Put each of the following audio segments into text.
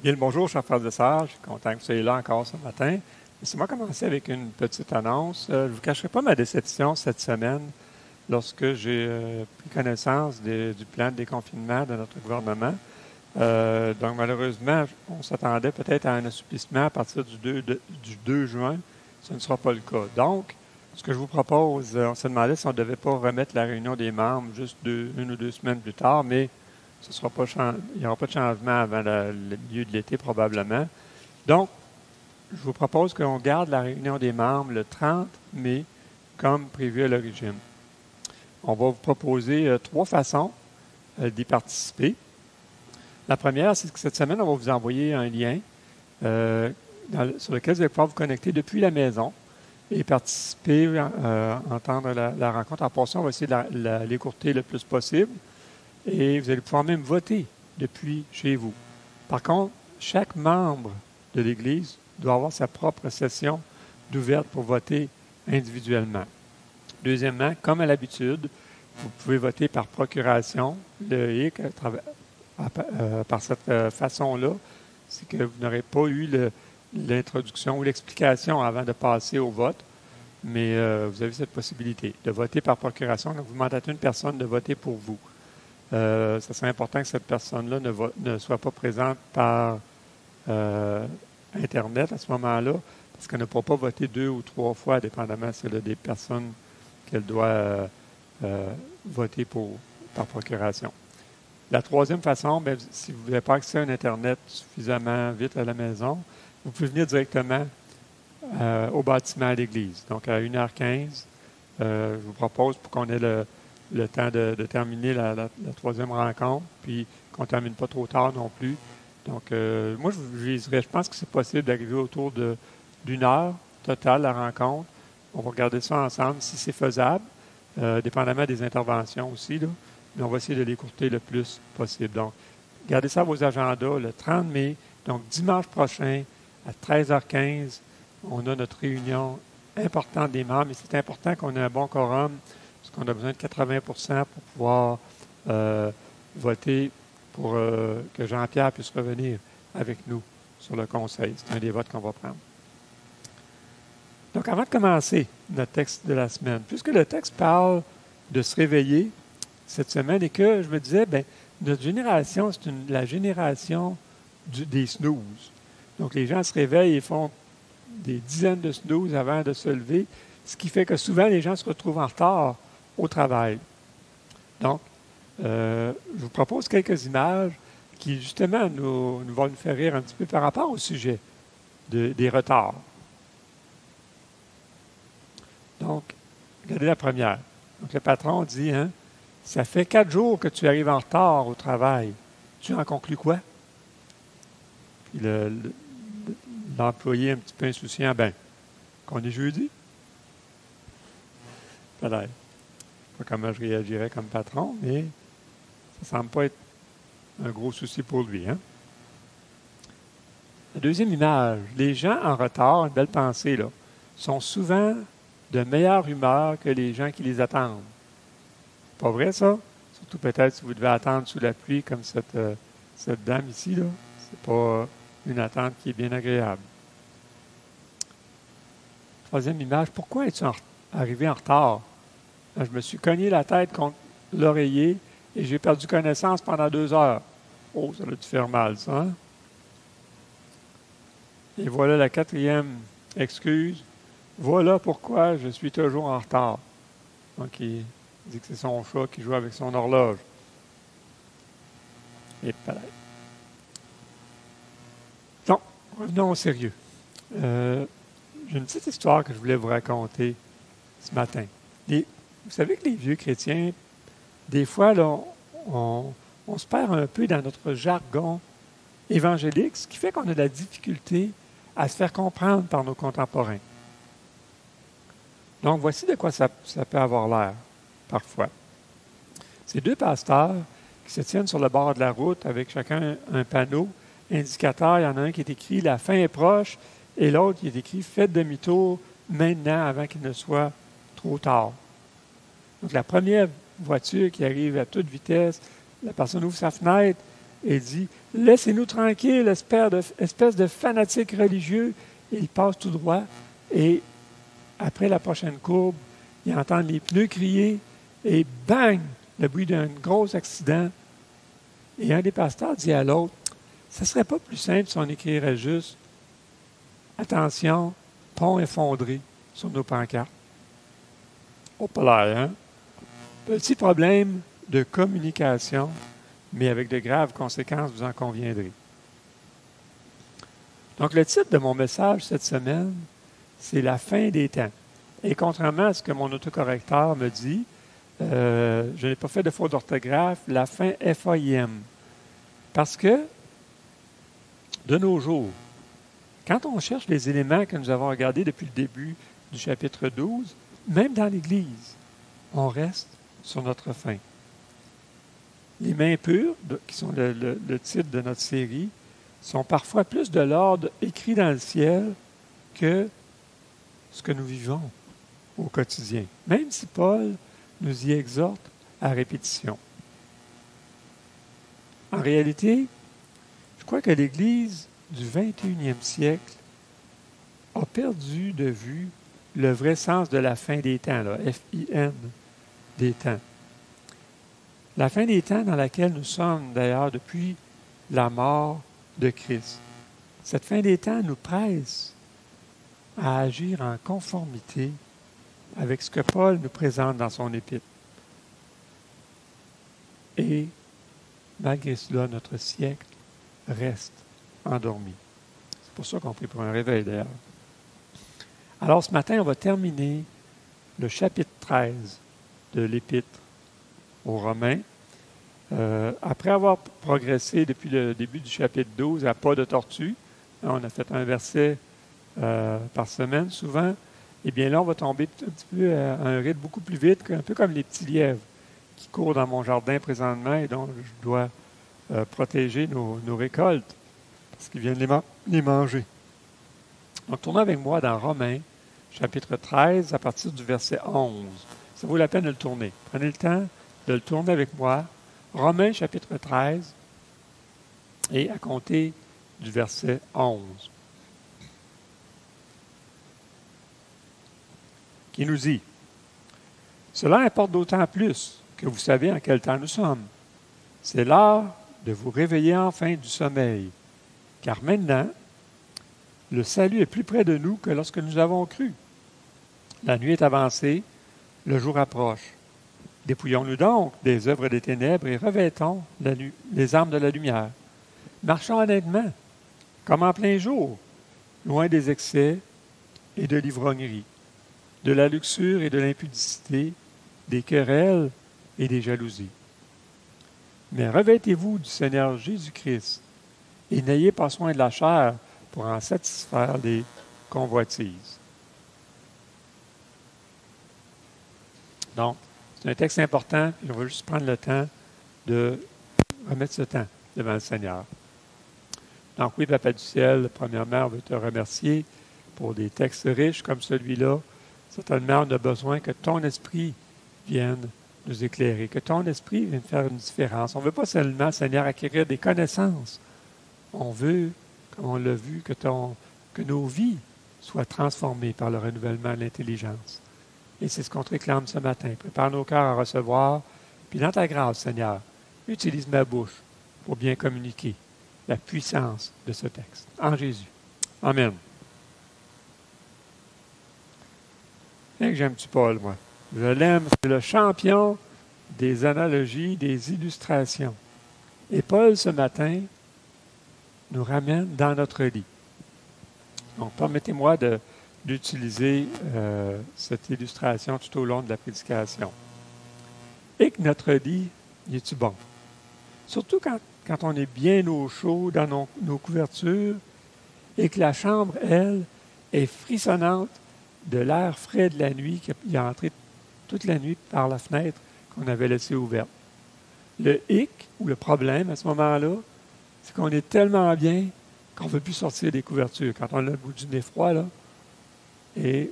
Bien le bonjour, chers frères et sœurs. Je suis content que vous soyez là encore ce matin. Laissez-moi commencer avec une petite annonce. Je ne vous cacherai pas ma déception cette semaine lorsque j'ai pris connaissance du plan de déconfinement de notre gouvernement. Donc, malheureusement, on s'attendait peut-être à un assouplissement à partir du 2 juin. Ce ne sera pas le cas. Donc, ce que je vous propose, on se demandait si on ne devait pas remettre la réunion des membres juste une ou deux semaines plus tard, mais il n'y aura pas de changement avant le milieu de l'été probablement. Donc, je vous propose qu'on garde la réunion des membres le 30 mai comme prévu à l'origine. On va vous proposer trois façons d'y participer. La première, c'est que cette semaine, on va vous envoyer un lien sur lequel vous allez pouvoir vous connecter depuis la maison et participer, entendre la rencontre. En passant, on va essayer de l'écourter le plus possible. Et vous allez pouvoir même voter depuis chez vous. Par contre, chaque membre de l'Église doit avoir sa propre session d'ouverte pour voter individuellement. Deuxièmement, comme à l'habitude, vous pouvez voter par procuration. Le hic, par cette façon-là, c'est que vous n'aurez pas eu l'introduction ou l'explication avant de passer au vote, mais vous avez cette possibilité de voter par procuration. Donc, vous mandatez une personne de voter pour vous. Ça serait important que cette personne-là ne soit pas présente par Internet à ce moment-là, parce qu'elle ne pourra pas voter 2 ou 3 fois, dépendamment si elle a des personnes qu'elle doit voter par procuration. La troisième façon, bien, si vous n'avez pas accès à un Internet suffisamment vite à la maison, vous pouvez venir directement au bâtiment à l'église. Donc, à 1h15, je vous propose pour qu'on ait le temps de terminer la troisième rencontre, puis qu'on ne termine pas trop tard non plus. Donc, moi, je pense que c'est possible d'arriver autour d'une heure totale la rencontre. On va regarder ça ensemble si c'est faisable, dépendamment des interventions aussi, là, mais on va essayer de l'écourter le plus possible. Donc, gardez ça à vos agendas le 30 mai, donc dimanche prochain, à 13h15, on a notre réunion importante des membres, et c'est important qu'on ait un bon quorum, parce qu'on a besoin de 80 pour pouvoir voter pour que Jean-Pierre puisse revenir avec nous sur le conseil. C'est un des votes qu'on va prendre. Donc, avant de commencer notre texte de la semaine, puisque le texte parle de se réveiller cette semaine et que je me disais, bien, notre génération, c'est la génération des snooze. Donc, les gens se réveillent et font des dizaines de snooze avant de se lever, ce qui fait que souvent, les gens se retrouvent en retard au travail. Donc, je vous propose quelques images qui, justement, vont nous faire rire un petit peu par rapport au sujet des retards. Donc, regardez la première. Donc, le patron dit, hein, ça fait 4 jours que tu arrives en retard au travail. Tu en conclus quoi? Puis l'employé un petit peu insouciant, ben, qu'on est jeudi? Peut-être. Pas comment je réagirais comme patron, mais ça ne semble pas être un gros souci pour lui. Hein? La deuxième image, les gens en retard, une belle pensée, là, sont souvent de meilleure humeur que les gens qui les attendent. Pas vrai, ça? Surtout peut-être si vous devez attendre sous la pluie comme cette dame ici, là. C'est pas une attente qui est bien agréable. Troisième image, pourquoi es-tu arrivé en retard? Je me suis cogné la tête contre l'oreiller et j'ai perdu connaissance pendant 2 heures. Oh, ça a dû faire mal, ça. Hein? Et voilà la quatrième excuse. Voilà pourquoi je suis toujours en retard. Donc, il dit que c'est son chat qui joue avec son horloge. Et pareil. Donc, revenons au sérieux. J'ai une petite histoire que je voulais vous raconter ce matin. Vous savez que les vieux chrétiens, des fois, là, on se perd un peu dans notre jargon évangélique, ce qui fait qu'on a de la difficulté à se faire comprendre par nos contemporains. Donc, voici de quoi ça peut avoir l'air, parfois. C'est 2 pasteurs qui se tiennent sur le bord de la route avec chacun un panneau indicateur. Il y en a un qui est écrit « La fin est proche » et l'autre qui est écrit « Faites demi-tour maintenant avant qu'il ne soit trop tard ». Donc, la première voiture qui arrive à toute vitesse, la personne ouvre sa fenêtre et dit « Laissez-nous tranquilles, espèce de fanatique religieux. » Il passe tout droit et après la prochaine courbe, il entend les pneus crier et bang! Le bruit d'un gros accident. Et un des pasteurs dit à l'autre « Ce ne serait pas plus simple si on écrirait juste « Attention, pont effondré » sur nos pancartes. Oh, pas l'air, hein? Petit problème de communication, mais avec de graves conséquences, vous en conviendrez. Donc, le titre de mon message cette semaine, c'est « La fin des temps ». Et contrairement à ce que mon autocorrecteur me dit, je n'ai pas fait de faute d'orthographe, la fin FAIM. Parce que, de nos jours, quand on cherche les éléments que nous avons regardés depuis le début du chapitre 12, même dans l'Église, on reste sur notre fin. Les mains pures, qui sont le titre de notre série, sont parfois plus de l'ordre écrit dans le ciel que ce que nous vivons au quotidien, même si Paul nous y exhorte à répétition. En réalité, je crois que l'Église du 21e siècle a perdu de vue le vrai sens de la fin des temps, là, F-I-N, des temps. La fin des temps dans laquelle nous sommes d'ailleurs depuis la mort de Christ. Cette fin des temps nous presse à agir en conformité avec ce que Paul nous présente dans son épître. Et malgré cela, notre siècle reste endormi. C'est pour ça qu'on prie pour un réveil d'ailleurs. Alors ce matin, on va terminer le chapitre 13 de l'Épître aux Romains. Après avoir progressé depuis le début du chapitre 12 à pas de tortue, on a fait un verset par semaine souvent, et bien là, on va tomber un petit peu à un rythme beaucoup plus vite, un peu comme les petits lièvres qui courent dans mon jardin présentement et dont je dois protéger nos récoltes parce qu'ils viennent les manger. Donc, tournez avec moi dans Romains, chapitre 13, à partir du verset 11. Ça vaut la peine de le tourner. Prenez le temps de le tourner avec moi. Romains, chapitre 13, et à compter du verset 11. Qui nous dit « Cela importe d'autant plus que vous savez en quel temps nous sommes. C'est l'heure de vous réveiller enfin du sommeil, car maintenant, le salut est plus près de nous que lorsque nous avons cru. La nuit est avancée, le jour approche. Dépouillons-nous donc des œuvres des ténèbres et revêtons les armes de la lumière. Marchons honnêtement, comme en plein jour, loin des excès et de l'ivrognerie, de la luxure et de l'impudicité, des querelles et des jalousies. Mais revêtez-vous du Seigneur Jésus-Christ et n'ayez pas soin de la chair pour en satisfaire les convoitises. » Donc, c'est un texte important, et on va juste prendre le temps de remettre ce temps devant le Seigneur. Donc oui, Papa du ciel, premièrement, on veut te remercier pour des textes riches comme celui-là. Certainement, on a besoin que ton esprit vienne nous éclairer, que ton esprit vienne faire une différence. On ne veut pas seulement, Seigneur, acquérir des connaissances. On veut, comme on l'a vu, que nos vies soient transformées par le renouvellement de l'intelligence. Et c'est ce qu'on te réclame ce matin. Prépare nos cœurs à recevoir. Puis dans ta grâce, Seigneur, utilise ma bouche pour bien communiquer la puissance de ce texte. En Jésus. Amen. Bien que j'aime-tu Paul, moi. Je l'aime, c'est le champion des analogies, des illustrations. Et Paul, ce matin, nous ramène dans notre lit. Donc, permettez-moi d'utiliser cette illustration tout au long de la prédication. Et que notre lit, il est-tu bon? Surtout quand on est bien au chaud dans nos couvertures et que la chambre, elle, est frissonnante de l'air frais de la nuit qui est entré toute la nuit par la fenêtre qu'on avait laissée ouverte. Le hic ou le problème à ce moment-là, c'est qu'on est tellement bien qu'on ne veut plus sortir des couvertures. Quand on a le bout du nez froid, là, et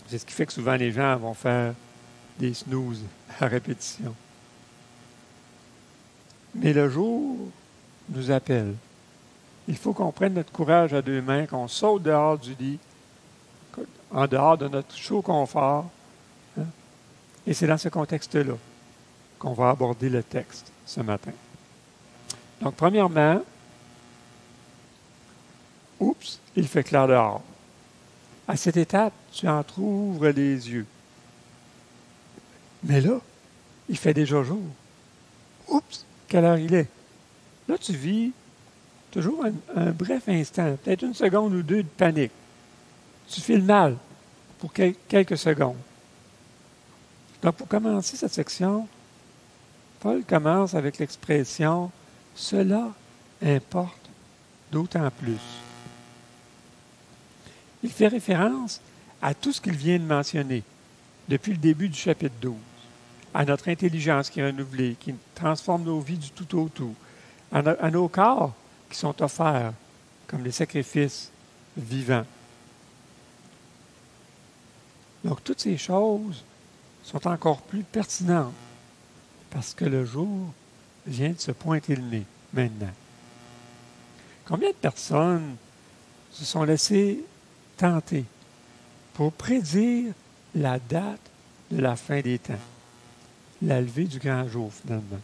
c'est ce qui fait que souvent les gens vont faire des snooze à répétition. Mais le jour nous appelle. Il faut qu'on prenne notre courage à deux mains, qu'on saute dehors du lit, en dehors de notre chaud confort. Hein? Et c'est dans ce contexte-là qu'on va aborder le texte ce matin. Donc, premièrement, oups, il fait clair dehors. À cette étape, tu entr'ouvres les yeux. Mais là, il fait déjà jour. Oups, quelle heure il est? Là, tu vis toujours un bref instant, peut-être une seconde ou deux de panique. Tu files mal pour quelques secondes. Donc, pour commencer cette section, Paul commence avec l'expression « Cela importe d'autant plus ». Il fait référence à tout ce qu'il vient de mentionner depuis le début du chapitre 12, à notre intelligence qui est renouvelée, qui transforme nos vies du tout au tout, à nos corps qui sont offerts comme des sacrifices vivants. Donc, toutes ces choses sont encore plus pertinentes parce que le jour vient de se pointer le nez maintenant. Combien de personnes se sont laissées tenter pour prédire la date de la fin des temps, la levée du grand jour finalement?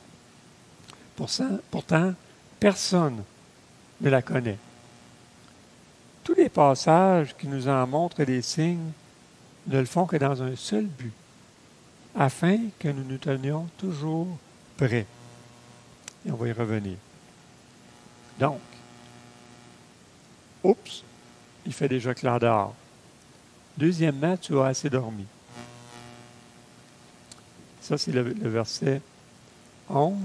Pourtant, personne ne la connaît. Tous les passages qui nous en montrent des signes ne le font que dans un seul but, afin que nous nous tenions toujours prêts. Et on va y revenir. Donc, oups, il fait déjà clair dehors. Deuxièmement, tu as assez dormi. Ça, c'est le verset 11.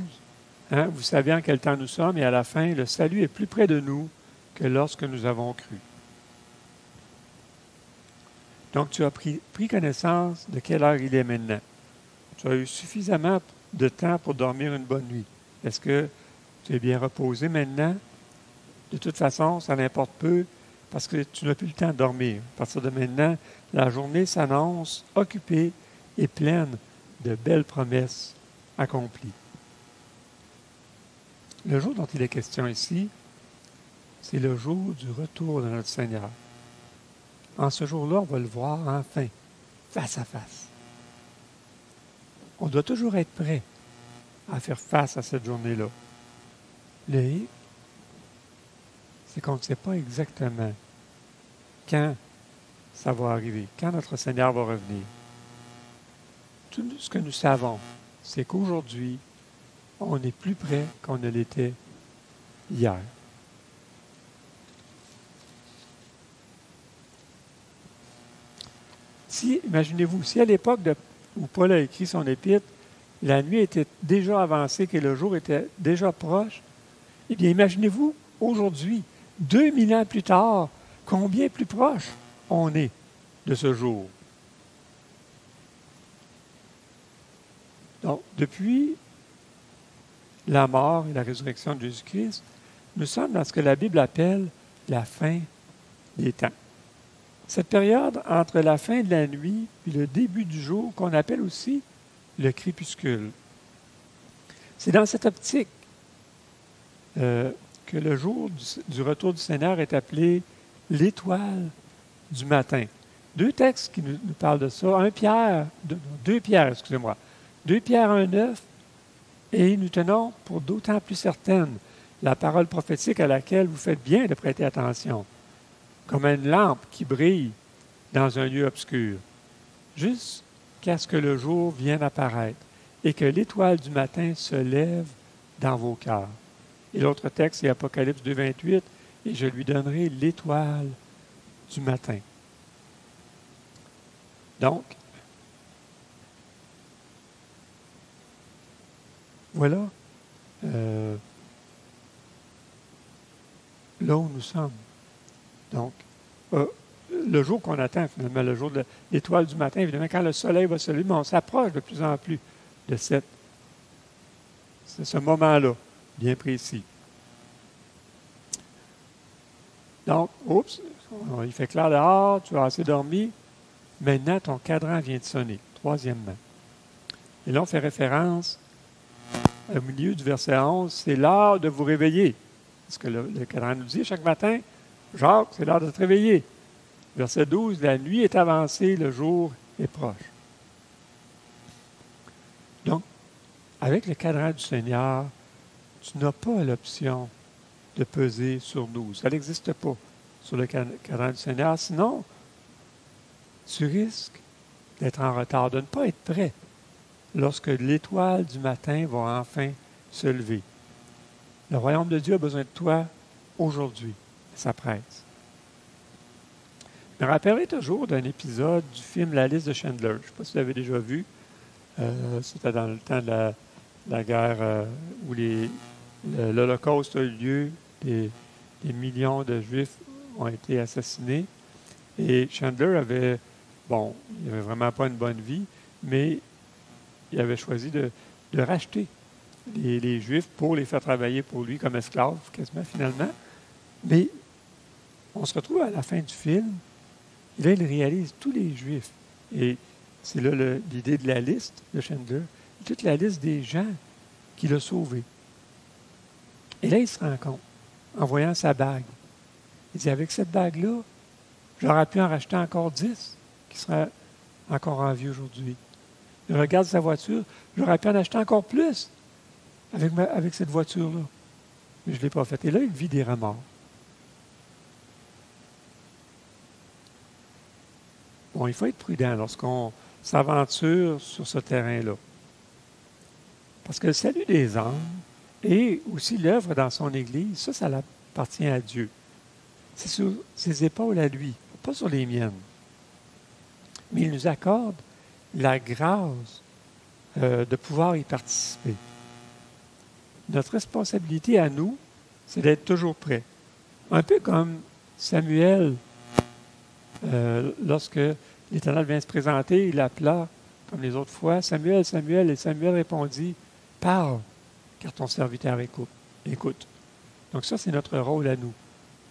Hein? Vous savez en quel temps nous sommes, et à la fin, le salut est plus près de nous que lorsque nous avons cru. Donc, tu as pris connaissance de quelle heure il est maintenant. Tu as eu suffisamment de temps pour dormir une bonne nuit. Est-ce que tu es bien reposé maintenant? De toute façon, ça n'importe peu parce que tu n'as plus le temps de dormir. À partir de maintenant, la journée s'annonce occupée et pleine de belles promesses accomplies. Le jour dont il est question ici, c'est le jour du retour de notre Seigneur. En ce jour-là, on va le voir enfin, face à face. On doit toujours être prêt à faire face à cette journée-là. Le hic, c'est qu'on ne sait pas exactement quand ça va arriver, quand notre Seigneur va revenir. Tout ce que nous savons, c'est qu'aujourd'hui, on est plus près qu'on ne l'était hier. Imaginez-vous, si à l'époque où Paul a écrit son épître, la nuit était déjà avancée, que le jour était déjà proche, eh bien, imaginez-vous, aujourd'hui, 2000 ans plus tard, combien plus proche on est de ce jour. Donc, depuis la mort et la résurrection de Jésus-Christ, nous sommes dans ce que la Bible appelle la fin des temps. Cette période entre la fin de la nuit et le début du jour, qu'on appelle aussi le crépuscule. C'est dans cette optique que le jour du retour du Seigneur est appelé l'étoile du matin. Deux textes qui nous parlent de ça. 2 Pierre, excusez-moi. 2 Pierre 1,9, et nous tenons pour d'autant plus certaine la parole prophétique à laquelle vous faites bien de prêter attention, comme une lampe qui brille dans un lieu obscur, jusqu'à ce que le jour vienne apparaître et que l'étoile du matin se lève dans vos cœurs. Et l'autre texte, c'est Apocalypse 2,28, et je lui donnerai l'étoile du matin. Donc, voilà là où nous sommes. Donc, le jour qu'on attend, finalement, le jour de l'étoile du matin, évidemment, quand le soleil va se lever, mais on s'approche de plus en plus de ce moment-là, bien précis. Donc, oups, il fait clair dehors, tu as assez dormi. Maintenant, ton cadran vient de sonner, troisièmement. Et là, on fait référence au milieu du verset 11, c'est l'heure de vous réveiller. C'est ce que le cadran nous dit chaque matin. Jacques, c'est l'heure de te réveiller. Verset 12, la nuit est avancée, le jour est proche. Donc, avec le cadran du Seigneur, tu n'as pas l'option de peser sur 12. Ça n'existe pas sur le cadran du Seigneur. Sinon, tu risques d'être en retard, de ne pas être prêt lorsque l'étoile du matin va enfin se lever. Le royaume de Dieu a besoin de toi aujourd'hui. Ça presse. Je me rappellerai toujours d'un épisode du film La liste de Chandler. Je ne sais pas si vous l'avez déjà vu. C'était dans le temps de la guerre où l'Holocauste a eu lieu. Des millions de Juifs ont été assassinés. Et Chandler avait vraiment pas une bonne vie, mais il avait choisi de racheter les Juifs pour les faire travailler pour lui comme esclaves, quasiment finalement. Mais on se retrouve à la fin du film, et là, il réalise tous les Juifs. Et c'est là l'idée de la liste de Chandler, toute la liste des gens qu'il a sauvés. Et là, il se rend compte, en voyant sa bague. Il dit, avec cette bague-là, j'aurais pu en racheter encore 10 qui seraient encore en vie aujourd'hui. Il regarde sa voiture, j'aurais pu en acheter encore plus avec cette voiture-là. Mais je ne l'ai pas fait. Et là, il vit des remords. Bon, il faut être prudent lorsqu'on s'aventure sur ce terrain-là. Parce que le salut des âmes et aussi l'œuvre dans son Église, ça appartient à Dieu. C'est sur ses épaules à lui, pas sur les miennes. Mais il nous accorde la grâce de pouvoir y participer. Notre responsabilité à nous, c'est d'être toujours prêt. Un peu comme Samuel, lorsque l'Éternel vient se présenter, il appela, comme les autres fois, Samuel, Samuel, et Samuel répondit, parle, car ton serviteur écoute. Donc ça, c'est notre rôle à nous,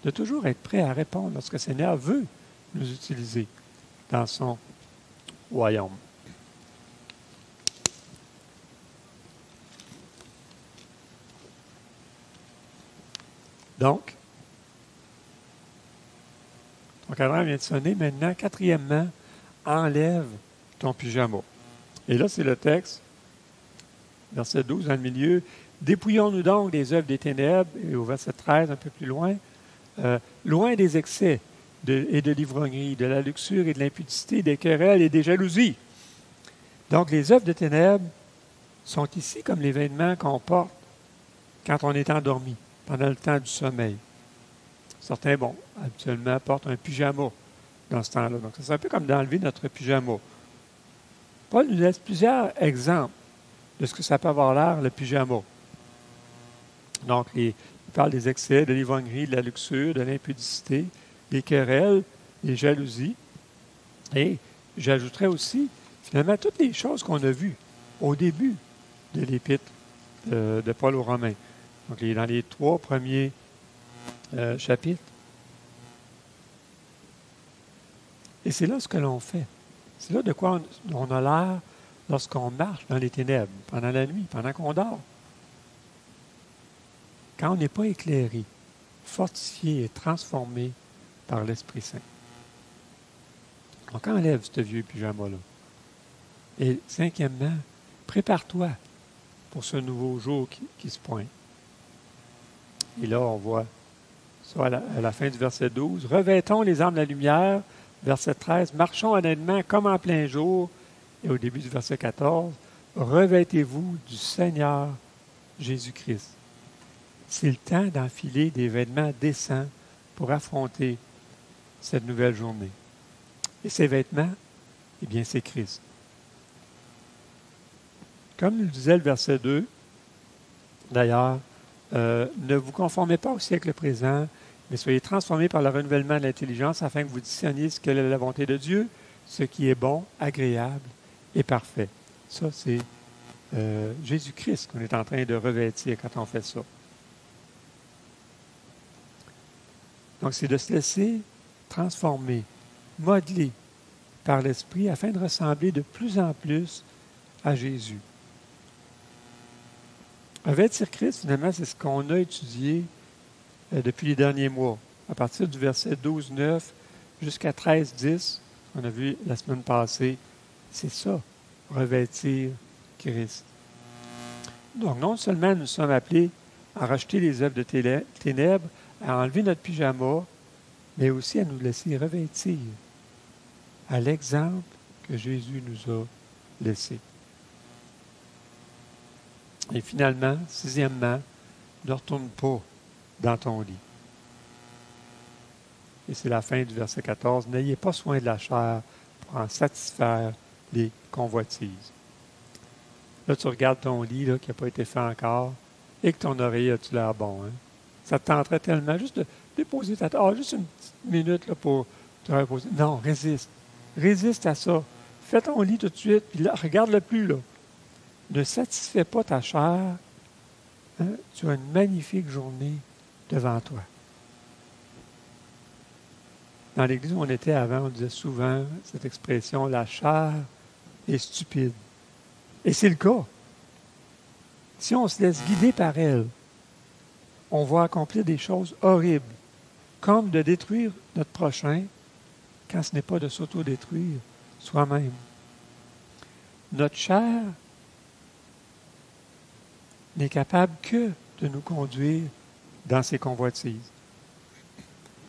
de toujours être prêt à répondre lorsque le Seigneur veut nous utiliser dans son royaume. Donc, ton cadran vient de sonner. Maintenant, quatrièmement, enlève ton pyjama. Et là, c'est le texte, verset 12 dans le milieu. Dépouillons-nous donc des œuvres des ténèbres, et au verset 13, un peu plus loin, loin des excès et de l'ivrognerie, de la luxure et de l'impudicité, des querelles et des jalousies. Donc, les œuvres de ténèbres sont ici comme les vêtements qu'on porte quand on est endormi, pendant le temps du sommeil. Certains, habituellement, portent un pyjama dans ce temps-là. Donc, c'est un peu comme d'enlever notre pyjama. Paul nous laisse plusieurs exemples de ce que ça peut avoir l'air, le pyjama. Donc, il parle des excès, de l'ivrognerie, de la luxure, de l'impudicité, des querelles, des jalousies. Et j'ajouterais aussi, finalement, toutes les choses qu'on a vues au début de l'Épître de Paul aux Romains. Donc, dans les 3 premiers chapitres. Et c'est là ce que l'on fait. C'est là de quoi on a l'air lorsqu'on marche dans les ténèbres, pendant la nuit, pendant qu'on dort. Quand on n'est pas éclairé, fortifié et transformé par l'Esprit Saint. Donc, enlève ce vieux pyjama-là. Et 5e, prépare-toi pour ce nouveau jour qui se pointe. Et là, on voit ça à la fin du verset 12. Revêtons les armes de la lumière, verset 13. Marchons honnêtement comme en plein jour. Et au début du verset 14, revêtez-vous du Seigneur Jésus-Christ. C'est le temps d'enfiler des vêtements décents pour affronter cette nouvelle journée. Et ces vêtements, eh bien, c'est Christ. Comme nous le disait le verset 2, d'ailleurs, ne vous conformez pas au siècle présent, mais soyez transformés par le renouvellement de l'intelligence afin que vous discerniez ce qu'est la volonté de Dieu, ce qui est bon, agréable et parfait. Ça, c'est Jésus-Christ qu'on est en train de revêtir quand on fait ça. Donc, c'est de se laisser transformer, modeler par l'Esprit afin de ressembler de plus en plus à Jésus. Revêtir Christ, finalement, c'est ce qu'on a étudié depuis les derniers mois. À partir du verset 12-9 jusqu'à 13-10, on a vu la semaine passée, c'est ça, revêtir Christ. Donc, non seulement nous sommes appelés à racheter les œuvres de ténèbres, à enlever notre pyjama, mais aussi à nous laisser revêtir à l'exemple que Jésus nous a laissé. Et finalement, sixièmement, ne retourne pas dans ton lit. Et c'est la fin du verset 14. N'ayez pas soin de la chair pour en satisfaire les convoitises. Là, tu regardes ton lit là, qui n'a pas été fait encore et que ton oreiller a-tu l'air bon. Hein? Ça te tenterait tellement juste de déposer ta tête. Ah, juste une petite minute là, pour te reposer. Non, résiste. Résiste à ça. Fais ton lit tout de suite, puis là, regarde-le plus. Là. Ne satisfais pas ta chair. Hein? Tu as une magnifique journée devant toi. Dans l'église où on était avant, on disait souvent cette expression, la chair est stupide. Et c'est le cas. Si on se laisse guider par elle, on va accomplir des choses horribles, comme de détruire notre prochain, quand ce n'est pas de s'auto-détruire soi-même. Notre chair n'est capable que de nous conduire dans ses convoitises.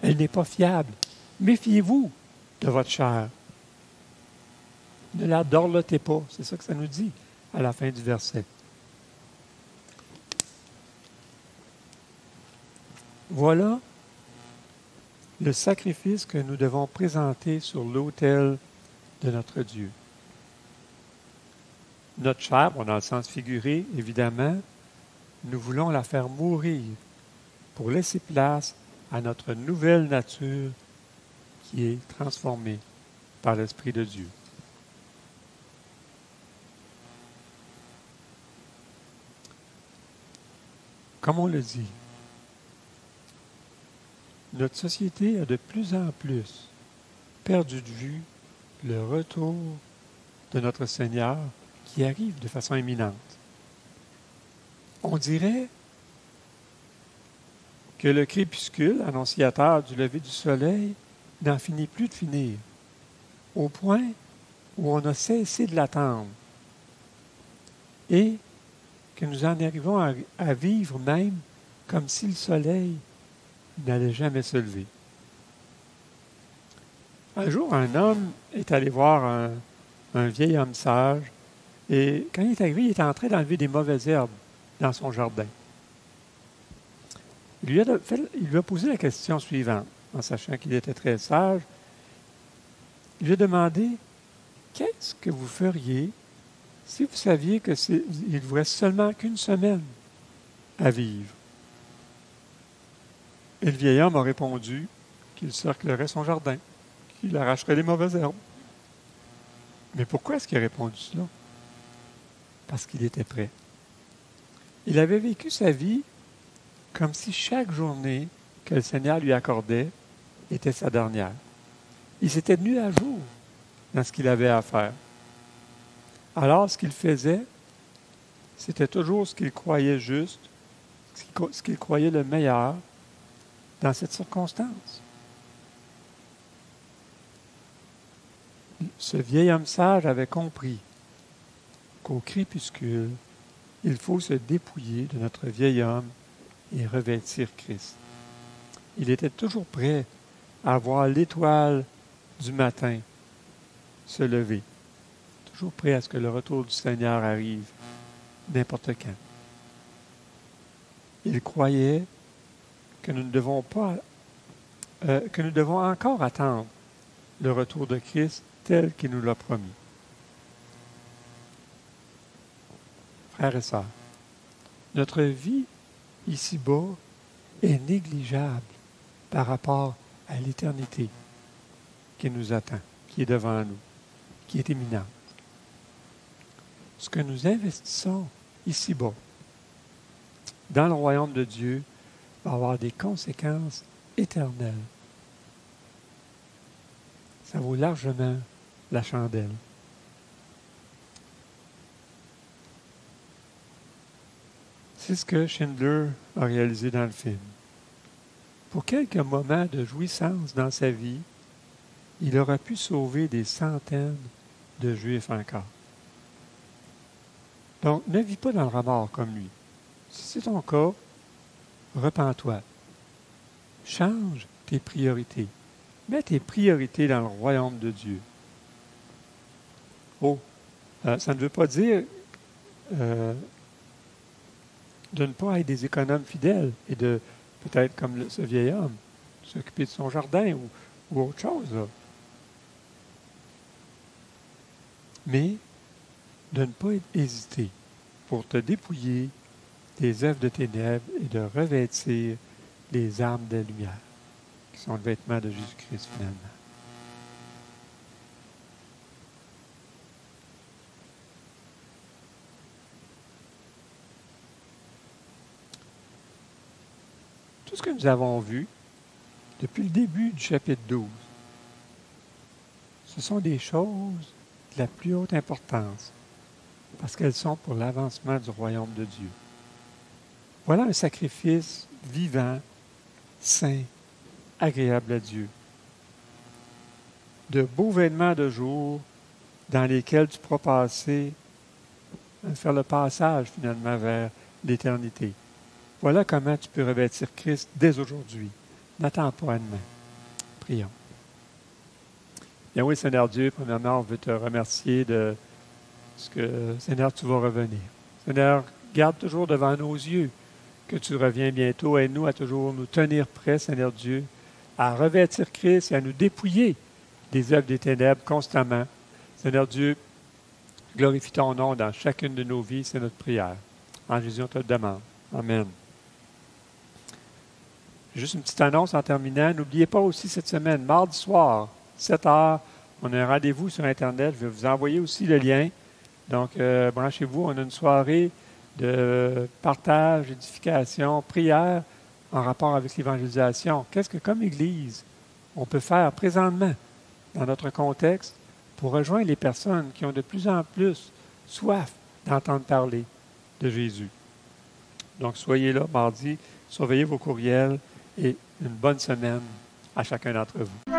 Elle n'est pas fiable. Méfiez-vous de votre chair. Ne la dorlotez pas. C'est ça que ça nous dit à la fin du verset. Voilà le sacrifice que nous devons présenter sur l'autel de notre Dieu. Notre chair, bon, dans le sens figuré, évidemment, nous voulons la faire mourir pour laisser place à notre nouvelle nature qui est transformée par l'Esprit de Dieu. Comme on le dit, notre société a de plus en plus perdu de vue le retour de notre Seigneur qui arrive de façon imminente. On dirait que le crépuscule, annonciateur du lever du soleil, n'en finit plus de finir, au point où on a cessé de l'attendre et que nous en arrivons à vivre même comme si le soleil n'allait jamais se lever. Un jour, un homme est allé voir un vieil homme sage et quand il est arrivé, il était en train d'enlever des mauvaises herbes dans son jardin. Il lui a posé la question suivante, en sachant qu'il était très sage. Il lui a demandé, qu'est-ce que vous feriez si vous saviez qu'il vous reste seulement qu'une semaine à vivre? Et le vieil homme a répondu qu'il cerclerait son jardin, qu'il arracherait les mauvaises herbes. Mais pourquoi est-ce qu'il a répondu cela? Parce qu'il était prêt. Il avait vécu sa vie comme si chaque journée que le Seigneur lui accordait était sa dernière. Il s'était tenu à jour dans ce qu'il avait à faire. Alors, ce qu'il faisait, c'était toujours ce qu'il croyait juste, ce qu'il croyait le meilleur dans cette circonstance. Ce vieil homme sage avait compris qu'au crépuscule, il faut se dépouiller de notre vieil homme et revêtir Christ. Il était toujours prêt à voir l'étoile du matin se lever. Toujours prêt à ce que le retour du Seigneur arrive n'importe quand. Il croyait que nous ne devons pas, que nous devons encore attendre le retour de Christ tel qu'il nous l'a promis. Frères et sœurs, notre vie ici-bas est négligeable par rapport à l'éternité qui nous attend, qui est devant nous, qui est imminente. Ce que nous investissons ici-bas dans le royaume de Dieu va avoir des conséquences éternelles. Ça vaut largement la chandelle. C'est ce que Schindler a réalisé dans le film. Pour quelques moments de jouissance dans sa vie, il aura pu sauver des centaines de Juifs encore. Donc, ne vis pas dans le remords comme lui. Si c'est ton cas, repens-toi. Change tes priorités. Mets tes priorités dans le royaume de Dieu. Oh, ça ne veut pas dire de ne pas être des économes fidèles et de, peut-être comme ce vieil homme, s'occuper de son jardin ou autre chose. Là. Mais de ne pas hésiter pour te dépouiller des œuvres de ténèbres et de revêtir les armes de la lumière, qui sont le vêtement de Jésus-Christ finalement. Tout ce que nous avons vu depuis le début du chapitre 12, ce sont des choses de la plus haute importance, parce qu'elles sont pour l'avancement du royaume de Dieu. Voilà un sacrifice vivant, saint, agréable à Dieu. De beaux vêtements de jour dans lesquels tu pourras faire le passage finalement vers l'éternité. Voilà comment tu peux revêtir Christ dès aujourd'hui. N'attends pas à demain. Prions. Bien oui, Seigneur Dieu, premièrement, on veut te remercier de ce que, Seigneur, tu vas revenir. Seigneur, garde toujours devant nos yeux que tu reviens bientôt. Aide-nous à toujours nous tenir prêts, Seigneur Dieu, à revêtir Christ et à nous dépouiller des œuvres des ténèbres constamment. Seigneur Dieu, glorifie ton nom dans chacune de nos vies, c'est notre prière. En Jésus, on te le demande. Amen. Juste une petite annonce en terminant. N'oubliez pas aussi cette semaine, mardi soir, 7 heures, on a un rendez-vous sur Internet. Je vais vous envoyer aussi le lien. Donc, branchez-vous. On a une soirée de partage, édification, prière en rapport avec l'évangélisation. Qu'est-ce que, comme Église, on peut faire présentement dans notre contexte pour rejoindre les personnes qui ont de plus en plus soif d'entendre parler de Jésus? Donc, soyez là mardi, surveillez vos courriels et une bonne semaine à chacun d'entre vous.